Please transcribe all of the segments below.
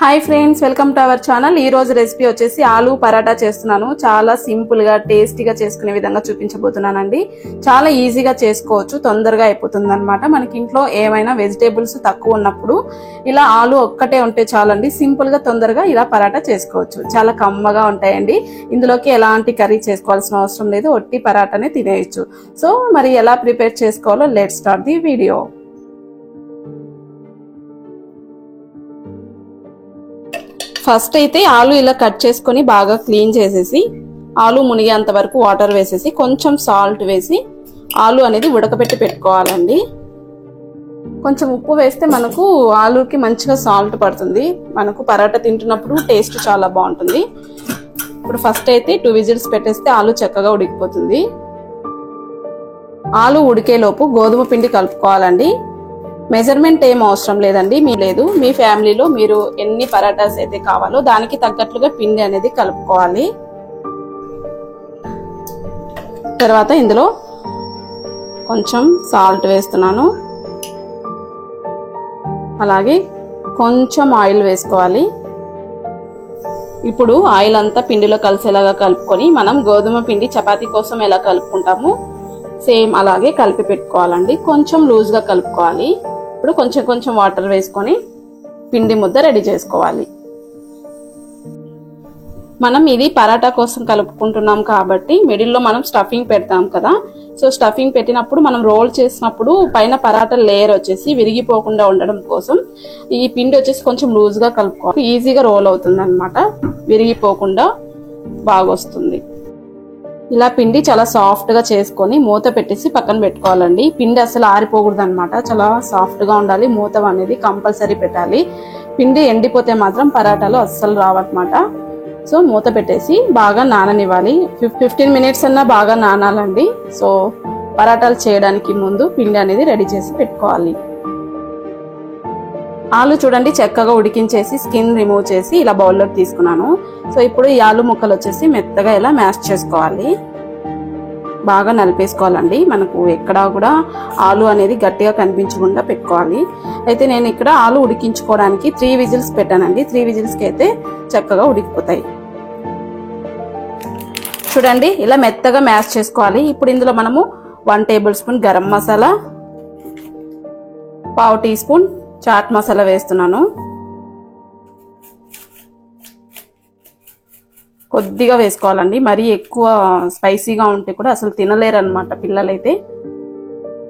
High friends welcome to our channel ఈ రోజు recipe వచ్చేసి ఆలు పరాటా చేస్తున్నాను చాలా సింపుల్ గా టేస్టీగా చేసుకునే విధంగా చూపించబోతున్నానండి చాలా ఈజీగా చేసుకోవచ్చు తొందరగా అయిపోతుందన్నమాట మనకి ఇంట్లో ఏమైనా వెజిటబుల్స్ తక్కువ ఉన్నప్పుడు ఇలా ఆలు ఒక్కటే ఉంటే చాలండి సింపుల్ గా తొందరగా ఇలా పరాటా చేసుకోవచ్చు చాలా కమ్మగా ఉంటాయండి ఇందులోకి ఎలాంటి కర్రీ చేసుకోవాల్సిన అవసరం లేదు ఒట్టి పరాటానే తినేయొచ్చు సో మరి ఎలా ప్రిపేర్ చేసుకోవాలో let's start the video first అయితే ఆలు ఇలా కట్ చేసుకొని బాగా క్లీన్ చేసేసి ఆలు మునిగేంత వరకు వాటర్ వేసేసి కొంచెం సాల్ట్ వేసి ఆలు అనేది ఉడకబెట్టి పెట్టుకోవాలండి కొంచెం ఉప్పు వేస్తే మనకు ఆలుకి మంచిగా సాల్ట్ పడుతుంది మనకు పరాటా తింటున్నప్పుడు టేస్ట్ చాలా బాగుంటుంది ఇప్పుడు ఫస్ట్ అయితే 2 విజిల్స్ పెట్టేస్తే ఆలు చక్కగా ఉడికిపోతుంది ఆలు ఉడికేలోపు గోధుమ పిండి కలుపుకోవాలండి మెజర్మెంట్ ఏం అవసరం లేదండి మీ ఫ్యామిలీలో మీరు ఎన్ని పరాటాస్ అయితే కావాలో దానికి తగ్గట్లుగా పిండి అనేది కలుపుకోవాలి తర్వాత ఇందులో కొంచెం సాల్ట్ వేస్తున్నాను అలాగే కొంచెం ఆయిల్ వేసుకోవాలి ఇప్పుడు ఆయిల్ అంతా పిండిలో కలిసేలాగా కలుపుకొని మనం గోధుమ పిండి చపాతీ కోసం ఎలా కలుపుకుంటామో సేమ్ అలాగే కలిపి పెట్టుకోవాలండి కొంచెం లూజ్ గా కలుపుకోవాలి ఇప్పుడు కొంచెం వాటర్ వేసుకొని పిండి ముద్ద రెడీ చేసుకోవాలి మనం ఇది పరాటా కోసం కలుపుకుంటున్నాం కాబట్టి మిడిల్ లో మనం స్టఫింగ్ పెడతాం కదా సో స్టఫింగ్ పెట్టినప్పుడు మనం రోల్ చేసినప్పుడు పైన పరాటా లేయర్ వచ్చేసి విరిగిపోకుండా ఉండడం కోసం ఈ పిండి వచ్చేసి కొంచెం లూజ్ గా కలుపుకోవాలి ఈజీగా రోల్ అవుతుంది అన్నమాట విరిగిపోకుండా బాగా వస్తుంది ఇలా పిండి చాలా సాఫ్ట్ గా చేసుకొని మూత పెట్టేసి పక్కన పెట్టుకోవాలండి పిండి అసలు ఆరిపోకూడదు అనమాట చాలా సాఫ్ట్ గా ఉండాలి మూత అనేది కంపల్సరీ పెట్టాలి పిండి ఎండిపోతే మాత్రం పరాటాలు అస్సలు రావన్నమాట సో మూత పెట్టేసి బాగా నాననివ్వాలి 15 మినిట్స్ అన్నా బాగా నానాలండి సో పరాటాలు చేయడానికి ముందు పిండి అనేది రెడీ చేసి పెట్టుకోవాలి ఆలు చూడండి చక్కగా ఉడికించేసి స్కిన్ రిమూవ్ చేసి ఇలా బౌల్లోకి తీసుకున్నాను సో ఇప్పుడు ఈ ఆలు ముక్కలు వచ్చేసి మెత్తగా ఇలా మ్యాష్ చేసుకోవాలి బాగా నలిపేసుకోవాలండి మనకు ఎక్కడా కూడా ఆలు అనేది గట్టిగా కనిపించకుండా పెట్టుకోవాలి అయితే నేను ఇక్కడ ఆలు ఉడికించుకోవడానికి 3 విజిల్స్ పెట్టానండి 3 విజిల్స్ కి అయితే చక్కగా ఉడికిపోతాయి చూడండి ఇలా మెత్తగా మ్యాష్ చేసుకోవాలి ఇప్పుడు ఇందులో మనము 1 tablespoon garam masala 1/2 teaspoon chaat masala వేస్తున్నాను కొద్దిగా వేసుకోవాలండి మరీ ఎక్కువ స్పైసీగా ఉంటే కూడా అసలు తినలేరు అన్నమాట పిల్లలైతే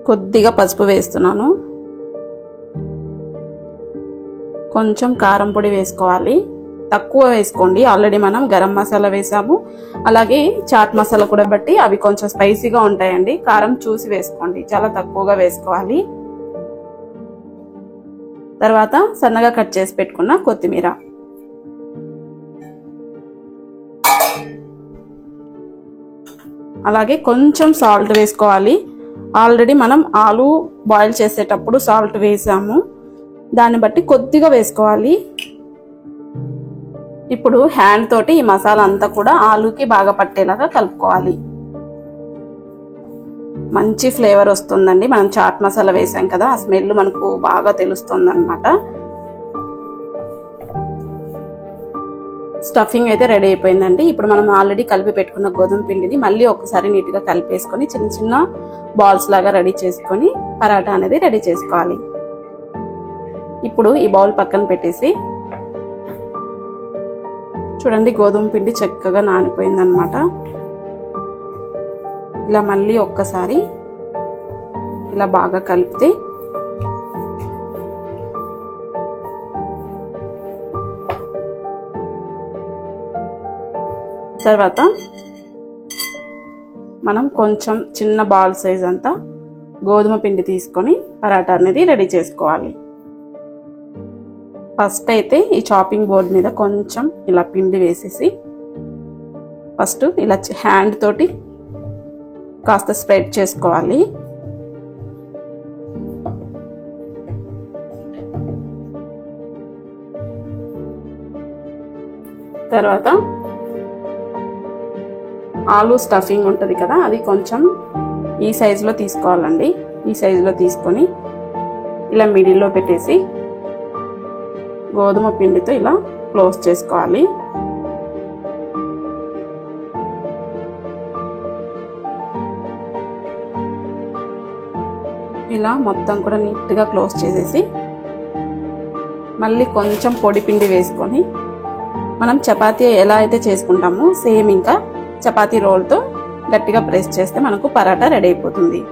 కొద్దిగా పసుపు వేస్తున్నాను కొంచెం కారం పొడి వేసుకోవాలి తక్కువ వేసుకోండి ఆల్రెడీ మనం గరం మసాలా వేసాము అలాగే చాట్ మసాలా కూడా బట్టి అవి కొంచెం స్పైసీగా ఉంటాయండి కారం చూసి వేసుకోండి చాలా తక్కువగా వేసుకోవాలి తర్వాత సన్నగా కట్ చేసి పెట్టుకున్న కొత్తిమీర అలాగే కొంచెం సాల్ట్ వేసుకోవాలి ఆల్రెడీ మనం ఆలు బాయిల్ చేసేటప్పుడు సాల్ట్ వేసాము దాన్ని బట్టి కొద్దిగా వేసుకోవాలి ఇప్పుడు హ్యాండ్ తోటి ఈ మసాలా అంతా కూడా ఆలుకి బాగా పట్టేలాగా కలుపుకోవాలి మంచి ఫ్లేవర్ వస్తుందండి మనం చాట్ మసాలా వేసాం కదా ఆ స్మెల్ మనకు బాగా తెలుస్తుంది అన్నమాట స్టఫింగ్ అయితే రెడీ అయిపోయిందండి ఇప్పుడు మనం ఆల్రెడీ కలిపి పెట్టుకున్న గోధుమ పిండిని మళ్ళీ ఒకసారి నీట్ గా కలిపేసుకొని చిన్న చిన్న బాల్స్ లాగా రెడీ చేసుకొని పరాటా అనేది రెడీ చేసుకోవాలి ఇప్పుడు ఈ బౌల్ పక్కన పెట్టేసి చూడండి గోధుమ పిండి చక్కగా నానిపోయింది అన్నమాట ఇలా మళ్ళీ ఒక్కసారి ఇలా బాగా కలిపితే తర్వాత మనం కొంచెం చిన్న బాల్ సైజ్ అంతా గోధుమ పిండి తీసుకొని పరాటా అనేది రెడీ చేసుకోవాలి ఫస్ట్ అయితే ఈ చాపింగ్ బోర్డ్ మీద కొంచెం ఇలా పిండి వేసేసి ఫస్ట్ ఇలా హ్యాండ్ తోటి కాస్త స్ప్రెడ్ చేసుకోవాలి తర్వాత ఆలు స్టఫింగ్ ఉంటది కదా అది కొంచెం ఈ సైజులో తీసుకోవాలండి ఈ సైజులో తీసుకొని ఇలా మిడిల్లో పెట్టేసి గోధుమ పిండితో ఇలా క్లోజ్ చేసుకోవాలి. ఇలా మొత్తం కూడా నీట్గా క్లోజ్ చేసేసి మళ్ళీ కొంచెం పొడి పిండి వేసుకొని మనం చపాతీ ఎలా అయితే చేసుకుంటామో సేమ్ ఇంకా చపాతీ రోల్తో గట్టిగా ప్రెస్ చేస్తే మనకు పరాటా రెడీ అయిపోతుంది.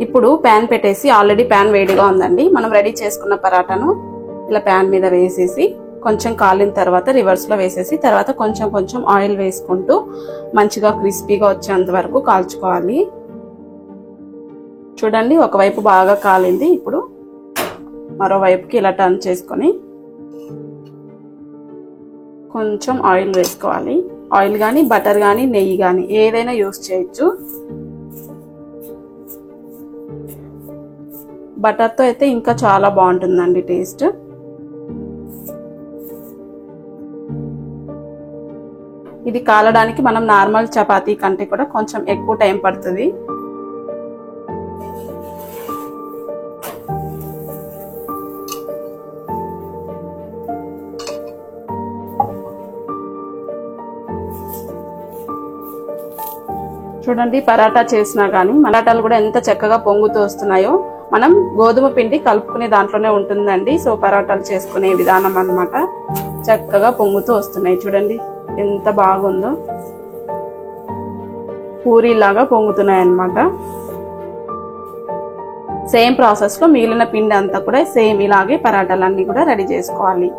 ఇప్పుడు ప్యాన్ పెట్టేసి, ఆల్రెడీ ప్యాన్ వేడిగా ఉందండి, మనం రెడీ చేసుకున్న పరాటాను ఇలా ప్యాన్ మీద వేసేసి కొంచెం కాలిన తర్వాత రివర్స్ లో వేసేసి తర్వాత కొంచెం కొంచెం ఆయిల్ వేసుకుంటూ మంచిగా క్రిస్పీగా వచ్చేంత వరకు కాల్చుకోవాలి. చూడండి, ఒకవైపు బాగా కాలింది. ఇప్పుడు మరోవైపుకి ఇలా టర్న్ చేసుకొని కొంచెం ఆయిల్ వేసుకోవాలి. ఆయిల్ కానీ బటర్ కానీ నెయ్యి కానీ ఏదైనా యూస్ చేయొచ్చు. బటర్తో అయితే ఇంకా చాలా బాగుంటుందండి టేస్ట్. ఇది కాలడానికి మనం నార్మల్ చపాతీ కంటే కూడా కొంచెం ఎక్కువ టైం పడుతుంది. చూడండి, పరాటా చేసినా కానీ పరాటాలు కూడా ఎంత చక్కగా పొంగుతూ వస్తున్నాయో. మనం గోధుమ పిండి కలుపుకునే దాంట్లోనే ఉంటుందండి. సో పరాటాలు చేసుకునే విధానం అన్నమాట. చక్కగా పొంగుతూ వస్తున్నాయి. చూడండి ఎంత బాగుందో, పూరీలాగా పొంగుతున్నాయి అన్నమాట. సేమ్ ప్రాసెస్ లో మిగిలిన పిండి అంతా కూడా సేమ్ ఇలాగే పరాటాలన్నీ కూడా రెడీ చేసుకోవాలి.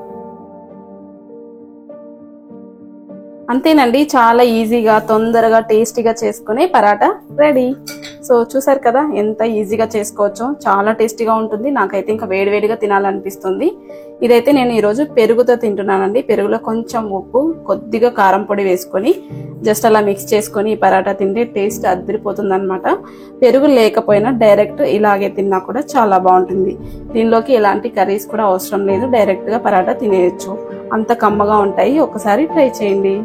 అంతేనండి, చాలా ఈజీగా తొందరగా టేస్టీగా చేసుకునే పరాటా రెడీ. సో చూసారు కదా ఎంత ఈజీగా చేసుకోవచ్చో. చాలా టేస్టీగా ఉంటుంది. నాకైతే ఇంకా వేడివేడిగా తినాలనిపిస్తుంది. ఇదైతే నేను ఈరోజు పెరుగుతో తింటున్నానండి. పెరుగులో కొంచెం ఉప్పు, కొద్దిగా కారం పొడి వేసుకొని జస్ట్ అలా మిక్స్ చేసుకొని ఈ పరాటా తింటే టేస్ట్ అదిరిపోతుంది అనమాట. పెరుగు లేకపోయినా డైరెక్ట్ ఇలాగే తిన్నా కూడా చాలా బాగుంటుంది. దీనిలోకి ఎలాంటి కర్రీస్ కూడా అవసరం లేదు, డైరెక్ట్ గా పరాటా తినేయచ్చు. అంత కమ్మగా ఉంటాయి. ఒకసారి ట్రై చేయండి.